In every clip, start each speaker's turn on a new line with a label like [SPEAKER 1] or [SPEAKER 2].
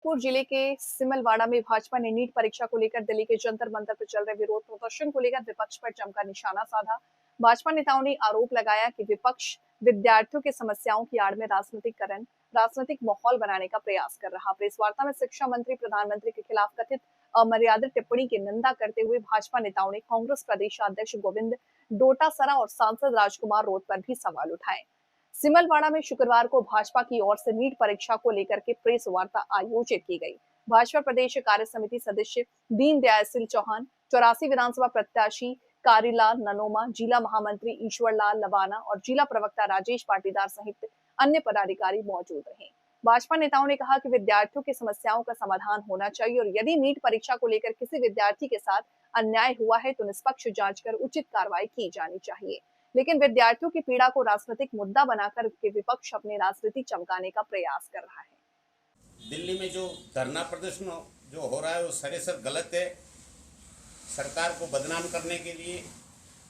[SPEAKER 1] जौनपुर जिले के सिमलवाड़ा में भाजपा ने नीट परीक्षा को लेकर दिल्ली के जंतर मंतर पर चल रहे विरोध प्रदर्शन को लेकर विपक्ष पर जमकर निशाना साधा। भाजपा नेताओं ने आरोप लगाया कि विपक्ष विद्यार्थियों की समस्याओं की आड़ में राजनीतिक माहौल बनाने का प्रयास कर रहा। प्रेस वार्ता में शिक्षा मंत्री प्रधानमंत्री के खिलाफ कथित अमर्यादित टिप्पणी की निंदा करते हुए भाजपा नेताओं ने कांग्रेस प्रदेश अध्यक्ष गोविंद डोटासरा और सांसद राजकुमार रोत पर भी सवाल उठाए। सिमलवाड़ा में शुक्रवार को भाजपा की ओर से नीट परीक्षा को लेकर के प्रेस वार्ता आयोजित की गई। भाजपा प्रदेश कार्य समिति सदस्य दीनदयाल सिंह चौहान, 84 विधानसभा प्रत्याशी कारीलाल ननोमा, जिला महामंत्री ईश्वरलाल लवाना और जिला प्रवक्ता राजेश पाटीदार सहित अन्य पदाधिकारी मौजूद रहे। भाजपा नेताओं ने कहा कि विद्यार्थियों की समस्याओं का समाधान होना चाहिए और यदि नीट परीक्षा को लेकर किसी विद्यार्थी के साथ अन्याय हुआ है तो निष्पक्ष जांच कर उचित कार्रवाई की जानी चाहिए। लेकिन विद्यार्थियों की पीड़ा को राजनीतिक मुद्दा बनाकर के विपक्ष अपनी राजनीति चमकाने का प्रयास कर रहा है।
[SPEAKER 2] दिल्ली में जो धरना प्रदर्शन जो हो रहा है वो सरासर गलत है। सरकार को बदनाम करने के लिए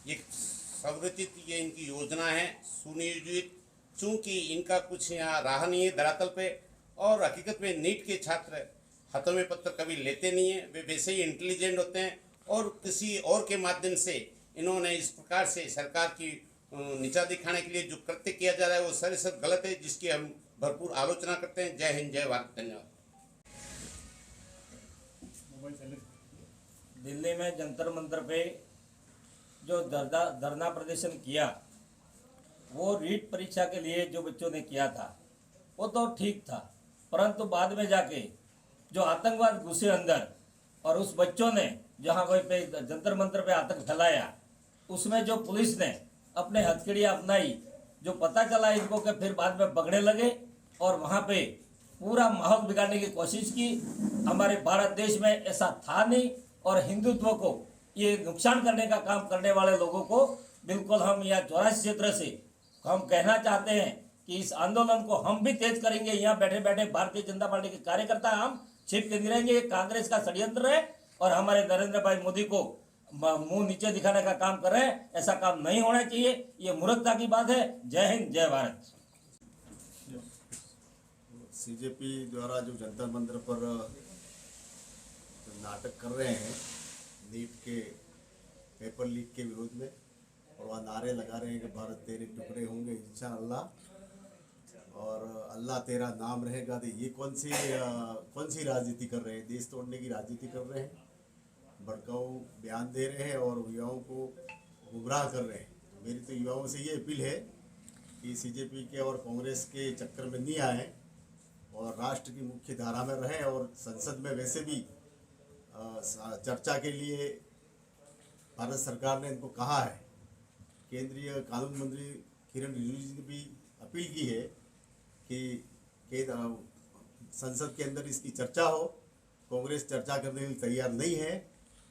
[SPEAKER 2] एक संरचित ये इनकी योजना है, सुनियोजित। चूंकि इनका कुछ यहाँ राह नहीं है धरातल पे, और हकीकत में नीट के छात्र हाथों में पत्थर कभी लेते नहीं है, वे वैसे ही इंटेलिजेंट होते हैं और किसी और के माध्यम से इन्होंने इस प्रकार से सरकार की नीचा दिखाने के लिए जो कृत्य किया जा रहा है वो सरासर गलत है, जिसकी हम भरपूर आलोचना करते हैं। जय हिंद, जय भारत, धन्यवाद।
[SPEAKER 3] दिल्ली में जंतर मंतर पे जो धरना प्रदर्शन किया वो नीट परीक्षा के लिए जो बच्चों ने किया था वो तो ठीक था, परंतु बाद में जाके जो आतंकवाद घुसे अंदर और उस बच्चों ने जहाँ कोई पे जंतर मंतर पे आतंक फैलाया, उसमें जो पुलिस ने अपने हथकड़ियाँ अपनाई, जो पता चला इनको कि फिर बाद में पकड़ने लगे और वहाँ पे पूरा माहौल बिगाड़ने की कोशिश की। हमारे भारत देश में ऐसा था नहीं और हिंदुत्व को ये नुकसान करने का काम करने वाले लोगों को बिल्कुल हम यहाँ 84 क्षेत्र से हम कहना चाहते हैं कि इस आंदोलन को हम भी तेज करेंगे। यहाँ बैठे बैठे भारतीय जनता पार्टी के कार्यकर्ता हम छिप के नहीं रहेंगे। कांग्रेस का षड्यंत्र है और हमारे नरेंद्र भाई मोदी को मुंह नीचे दिखाने का काम कर रहे हैं। ऐसा काम नहीं होना चाहिए, ये मूर्खता की बात है। जय हिंद, जय भारत।
[SPEAKER 4] सीजेपी द्वारा जो जंतर मंतर पर नाटक कर रहे हैं नीट के पेपर लीक के विरोध में, और वह नारे लगा रहे हैं कि भारत तेरे टुकड़े होंगे इंशाअल्लाह और अल्लाह तेरा नाम रहेगा, तो ये कौन सी राजनीति कर रहे हैं? देश तोड़ने की राजनीति कर रहे हैं, भड़काऊ बयान दे रहे हैं और युवाओं को गुमराह कर रहे हैं। मेरी तो युवाओं से ये अपील है कि सीजेपी के और कांग्रेस के चक्कर में नहीं आए और राष्ट्र की मुख्य धारा में रहें। और संसद में वैसे भी चर्चा के लिए भारत सरकार ने इनको कहा है। केंद्रीय कानून मंत्री किरण रिजिजू ने भी अपील की है कि संसद के अंदर इसकी चर्चा हो। कांग्रेस चर्चा करने के लिए तैयार नहीं है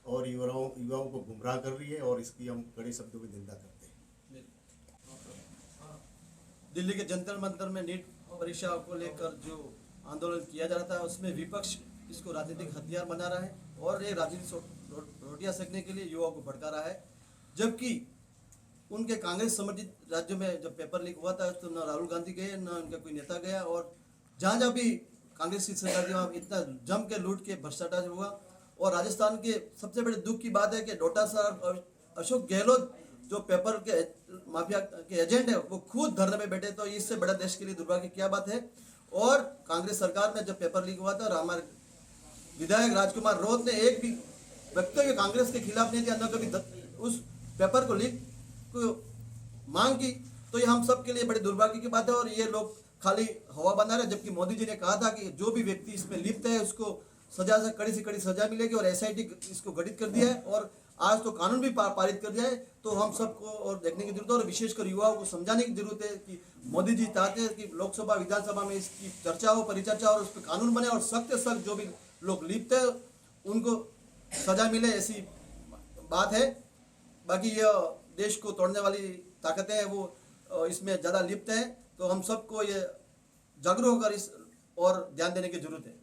[SPEAKER 4] और युवाओं को गुमराह कर रही है और इसकी हम कड़े शब्दों में निंदा करते हैं।
[SPEAKER 5] दिल्ली के जंतर मंतर में नीट परीक्षा को लेकर जो आंदोलन किया जा रहा था उसमें विपक्ष इसको राजनीतिक हथियार बना रहा है और ये राजनीतिक रोटियां सेकने के लिए युवाओं को भड़का रहा है। जबकि उनके कांग्रेस समर्थित राज्यों में जब पेपर लीक हुआ था तो न राहुल गांधी गए न उनका कोई नेता गया, और जहाँ जहाँ भी कांग्रेस की सरकार थी वहाँ इतना जम के लूट के भ्रष्टाचार हुआ। और राजस्थान के सबसे बड़े दुख की बात है कि डोटासरा और अशोक गहलोत जो पेपर के माफिया के एजेंट है वो खुद धरने में बैठे, तो इससे बड़ा देश के लिए दुर्भाग्य की क्या बात है। और कांग्रेस सरकार में जब पेपर लीक हुआ था और हमारे विधायक राजकुमार रोत ने एक भी वक्तव्य कांग्रेस के खिलाफ नहीं दिया, न कभी उस पेपर को लीक को मांग की, तो ये हम सब के लिए बड़ी दुर्भाग्य की बात है। और ये लोग खाली हवा बना रहे, जबकि मोदी जी ने कहा था कि जो भी व्यक्ति इसमें लिप्त है उसको सजा से कड़ी सजा मिलेगी और एसआईटी इसको गठित कर दिया है और आज तो कानून भी पारित कर दिया है। तो हम सबको और देखने की जरूरत है और विशेषकर युवाओं को समझाने की जरूरत है कि मोदी जी चाहते हैं कि लोकसभा विधानसभा में इसकी चर्चा हो, परिचर्चा और उस पर कानून बने और सख्त से सख्त जो भी लोग लिप्त है उनको सजा मिले, ऐसी बात है। बाकी ये देश को तोड़ने वाली ताकतें हैं वो इसमें ज़्यादा लिप्त हैं, तो हम सबको ये जागरूक होकर इस और ध्यान देने की जरूरत है।